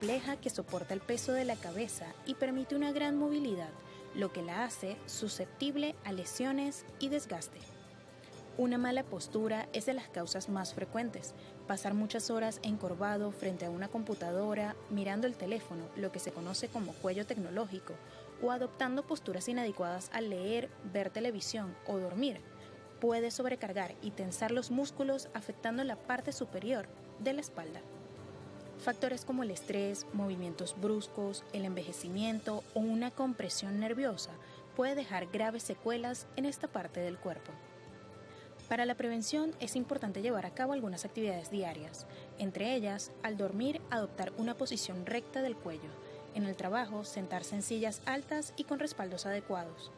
compleja que soporta el peso de la cabeza y permite una gran movilidad, lo que la hace susceptible a lesiones y desgaste. Una mala postura es de las causas más frecuentes. Pasar muchas horas encorvado frente a una computadora, mirando el teléfono, lo que se conoce como cuello tecnológico, o adoptando posturas inadecuadas al leer, ver televisión o dormir, puede sobrecargar y tensar los músculos afectando la parte superior de la espalda. Factores como el estrés, movimientos bruscos, el envejecimiento o una compresión nerviosa puede dejar graves secuelas en esta parte del cuerpo. Para la prevención es importante llevar a cabo algunas actividades diarias, entre ellas, al dormir, adoptar una posición recta del cuello, en el trabajo, sentarse en sillas altas y con respaldos adecuados.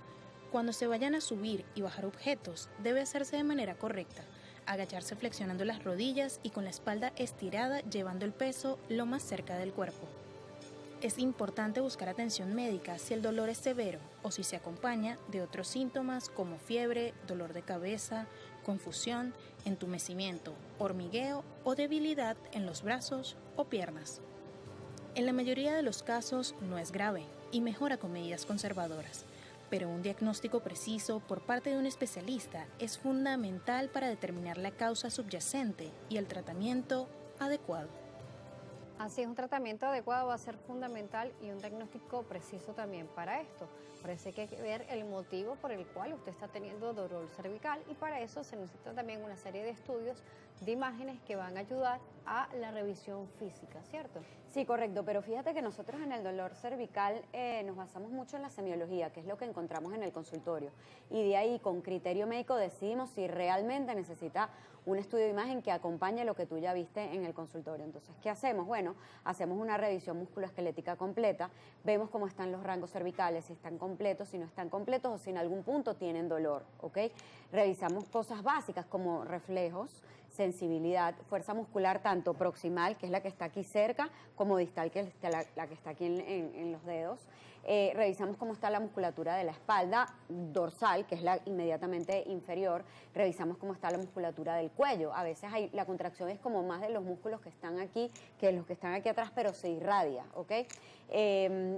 Cuando se vayan a subir y bajar objetos, debe hacerse de manera correcta, agacharse flexionando las rodillas y con la espalda estirada llevando el peso lo más cerca del cuerpo. Es importante buscar atención médica si el dolor es severo o si se acompaña de otros síntomas como fiebre, dolor de cabeza, confusión, entumecimiento, hormigueo o debilidad en los brazos o piernas. En la mayoría de los casos no es grave y mejora con medidas conservadoras, pero un diagnóstico preciso por parte de un especialista es fundamental para determinar la causa subyacente y el tratamiento adecuado. Así es, un tratamiento adecuado va a ser fundamental y un diagnóstico preciso también para esto. Parece que hay que ver el motivo por el cual usted está teniendo dolor cervical y para eso se necesita también una serie de estudios de imágenes que van a ayudar a la revisión física, ¿cierto? Sí, correcto, pero fíjate que nosotros en el dolor cervical nos basamos mucho en la semiología, que es lo que encontramos en el consultorio, y de ahí con criterio médico decidimos si realmente necesita un estudio de imagen que acompañe lo que tú ya viste en el consultorio. Entonces, ¿qué hacemos? Bueno, hacemos una revisión musculoesquelética completa, vemos cómo están los rangos cervicales, si están completos, si no están completos o si en algún punto tienen dolor, ¿ok? Revisamos cosas básicas como reflejos, sensibilidad, fuerza muscular tanto proximal, que es la que está aquí cerca, como distal, que es la que está aquí en los dedos. Revisamos cómo está la musculatura de la espalda, dorsal, que es la inmediatamente inferior. Revisamos cómo está la musculatura del cuello. A veces la contracción es como más de los músculos que están aquí que los que están aquí atrás, pero se irradia, ¿ok?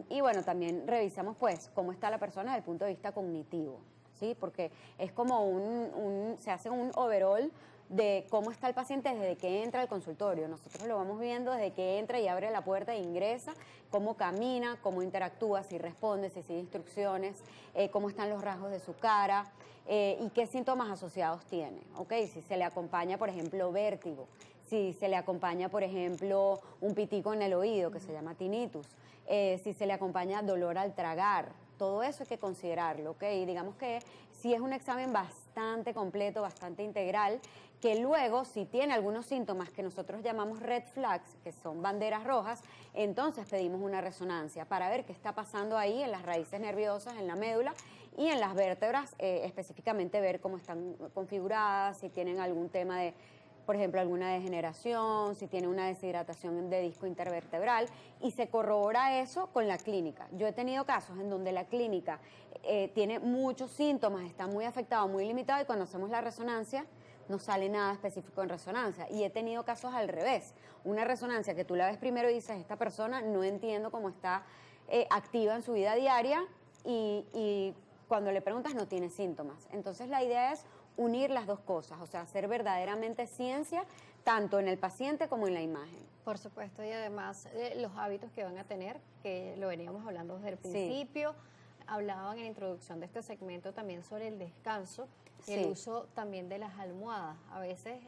Y bueno, también revisamos pues cómo está la persona desde el punto de vista cognitivo, ¿sí? Porque es como se hace un overall de cómo está el paciente desde que entra al consultorio. Nosotros lo vamos viendo desde que entra y abre la puerta e ingresa, cómo camina, cómo interactúa, si responde, si sigue instrucciones, cómo están los rasgos de su cara y qué síntomas asociados tiene, ¿ok? Si se le acompaña, por ejemplo, vértigo, si se le acompaña, por ejemplo, un pitico en el oído que se llama tinnitus, si se le acompaña dolor al tragar, todo eso hay que considerarlo, ¿ok? Y digamos que sí es un examen bastante completo, bastante integral, que luego si tiene algunos síntomas que nosotros llamamos red flags, que son banderas rojas, entonces pedimos una resonancia para ver qué está pasando ahí en las raíces nerviosas, en la médula y en las vértebras, específicamente ver cómo están configuradas, si tienen algún tema de, por ejemplo, alguna degeneración, si tiene una deshidratación de disco intervertebral, y se corrobora eso con la clínica. Yo he tenido casos en donde la clínica tiene muchos síntomas, está muy afectado, muy limitado, y cuando hacemos la resonancia no sale nada específico en resonancia. Y he tenido casos al revés, una resonancia que tú la ves primero y dices, esta persona no entiendo cómo está activa en su vida diaria, y cuando le preguntas no tiene síntomas. Entonces la idea es unir las dos cosas, o sea, hacer verdaderamente ciencia tanto en el paciente como en la imagen. Por supuesto, y además los hábitos que van a tener, que lo veníamos hablando desde el principio, sí. Hablaban en la introducción de este segmento también sobre el descanso y el uso también de las almohadas. A veces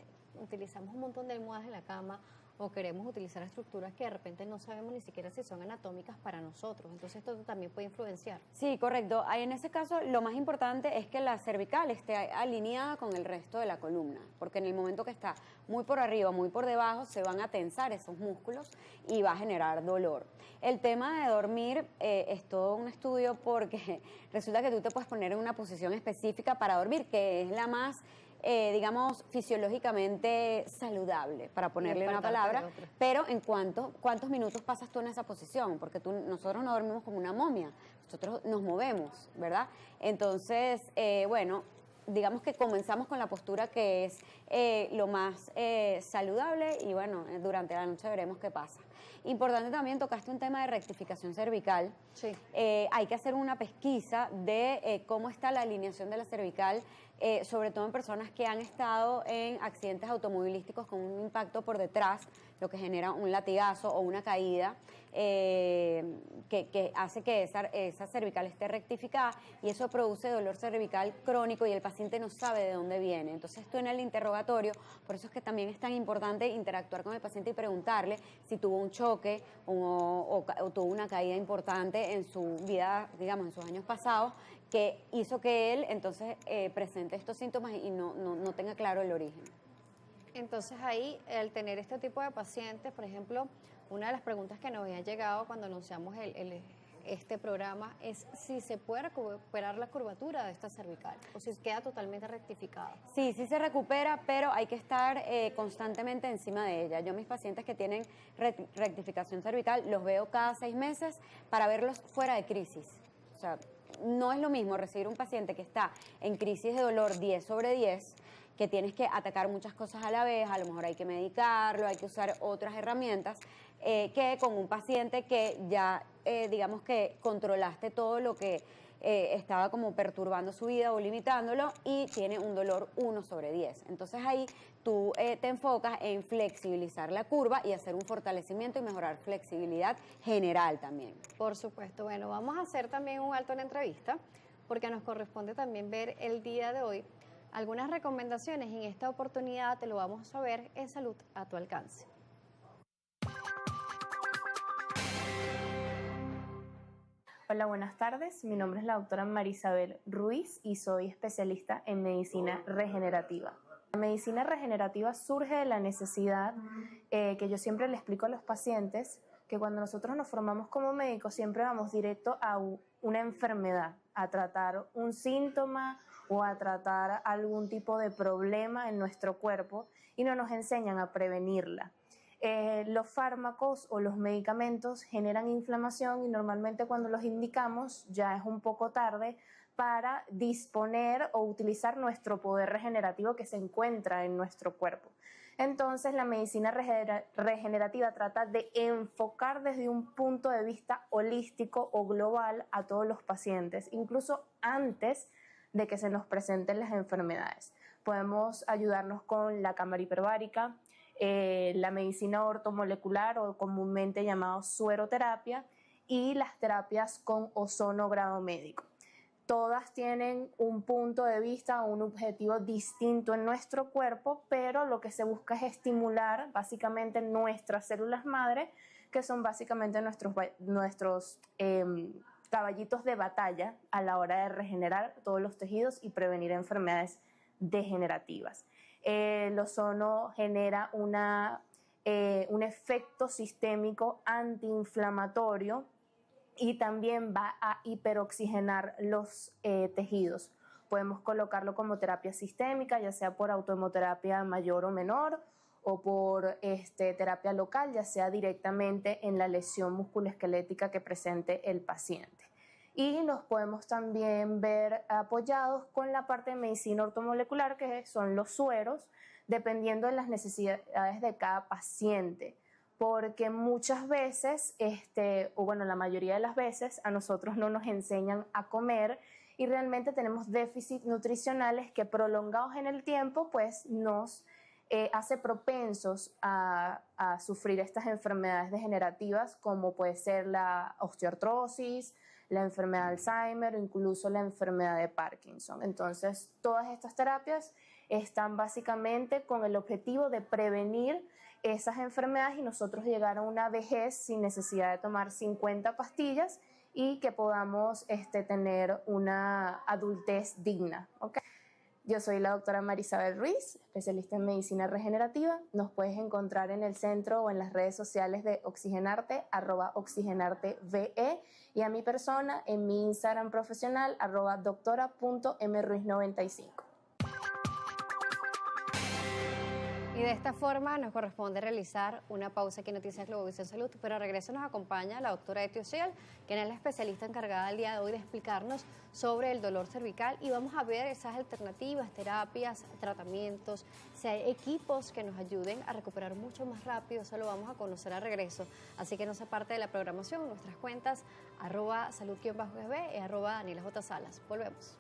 utilizamos un montón de almohadas en la cama o queremos utilizar estructuras que de repente no sabemos ni siquiera si son anatómicas para nosotros. Entonces esto también puede influenciar. Sí, correcto. En ese caso lo más importante es que la cervical esté alineada con el resto de la columna, porque en el momento que está muy por arriba, muy por debajo, se van a tensar esos músculos y va a generar dolor. El tema de dormir es todo un estudio porque resulta que tú te puedes poner en una posición específica para dormir, que es la más digamos, fisiológicamente saludable, para ponerle una palabra, pero en ¿cuántos minutos pasas tú en esa posición? Porque nosotros no dormimos como una momia, nosotros nos movemos, ¿verdad? Entonces, bueno, digamos que comenzamos con la postura que es lo más saludable y bueno, durante la noche veremos qué pasa. Importante también, tocaste un tema de rectificación cervical. Sí. Hay que hacer una pesquisa de cómo está la alineación de la cervical, sobre todo en personas que han estado en accidentes automovilísticos con un impacto por detrás, lo que genera un latigazo o una caída, que hace que esa cervical esté rectificada, y eso produce dolor cervical crónico y el paciente no sabe de dónde viene. Entonces tú en el interrogatorio, por eso es que también es tan importante interactuar con el paciente y preguntarle si tuvo un choque o tuvo una caída importante en su vida, digamos, en sus años pasados, que hizo que él entonces presente estos síntomas y no tenga claro el origen. Entonces ahí, al tener este tipo de pacientes, por ejemplo, una de las preguntas que nos había llegado cuando anunciamos este programa es si se puede recuperar la curvatura de esta cervical o si queda totalmente rectificada. Sí, sí se recupera, pero hay que estar constantemente encima de ella. Yo mis pacientes que tienen rectificación cervical los veo cada 6 meses para verlos fuera de crisis. O sea, no es lo mismo recibir un paciente que está en crisis de dolor 10/10, que tienes que atacar muchas cosas a la vez, a lo mejor hay que medicarlo, hay que usar otras herramientas, que con un paciente que ya, digamos que controlaste todo lo que estaba como perturbando su vida o limitándolo y tiene un dolor 1/10. Entonces ahí tú te enfocas en flexibilizar la curva y hacer un fortalecimiento y mejorar flexibilidad general también. Por supuesto. Bueno, vamos a hacer también un alto en la entrevista porque nos corresponde también ver el día de hoy algunas recomendaciones y en esta oportunidad te lo vamos a ver en Salud a tu alcance. Hola, buenas tardes. Mi nombre es la doctora Marisabel Ruiz y soy especialista en medicina regenerativa. La medicina regenerativa surge de la necesidad que yo siempre le explico a los pacientes, que cuando nosotros nos formamos como médicos siempre vamos directo a una enfermedad, a tratar un síntoma o a tratar algún tipo de problema en nuestro cuerpo y no nos enseñan a prevenirla. Los fármacos o los medicamentos generan inflamación y normalmente cuando los indicamos ya es un poco tarde para disponer o utilizar nuestro poder regenerativo que se encuentra en nuestro cuerpo. Entonces la medicina regenerativa trata de enfocar desde un punto de vista holístico o global a todos los pacientes, incluso antes de que se nos presenten las enfermedades. Podemos ayudarnos con la cámara hiperbárica, la medicina ortomolecular o comúnmente llamado sueroterapia y las terapias con ozono grado médico. Todas tienen un punto de vista o un objetivo distinto en nuestro cuerpo, pero lo que se busca es estimular básicamente nuestras células madre, que son básicamente nuestros caballitos de batalla a la hora de regenerar todos los tejidos y prevenir enfermedades degenerativas. El ozono genera un efecto sistémico antiinflamatorio y también va a hiperoxigenar los tejidos. Podemos colocarlo como terapia sistémica, ya sea por autohemoterapia mayor o menor, o por terapia local, ya sea directamente en la lesión musculoesquelética que presente el paciente. Y los podemos también ver apoyados con la parte de medicina ortomolecular, que son los sueros, dependiendo de las necesidades de cada paciente. Porque muchas veces, la mayoría de las veces, a nosotros no nos enseñan a comer y realmente tenemos déficits nutricionales que prolongados en el tiempo, pues nos hace propensos a sufrir estas enfermedades degenerativas como puede ser la osteoartrosis, la enfermedad de Alzheimer o incluso la enfermedad de Parkinson. Entonces, todas estas terapias están básicamente con el objetivo de prevenir esas enfermedades y nosotros llegar a una vejez sin necesidad de tomar 50 pastillas y que podamos tener una adultez digna. ¿Okay? Yo soy la doctora Marisabel Ruiz, especialista en medicina regenerativa. Nos puedes encontrar en el centro o en las redes sociales de Oxigenarte, @oxigenarteve, y a mi persona en mi Instagram profesional, @doctora.mruiz95. Y de esta forma nos corresponde realizar una pausa aquí en Noticias Globovisión Salud, pero a regreso nos acompaña la doctora Eti Ociel, quien es la especialista encargada el día de hoy de explicarnos sobre el dolor cervical y vamos a ver esas alternativas, terapias, tratamientos, si hay equipos que nos ayuden a recuperar mucho más rápido, eso lo vamos a conocer a regreso. Así que no se parte de la programación en nuestras cuentas @salud_sb y @DanielaJSalas. Volvemos.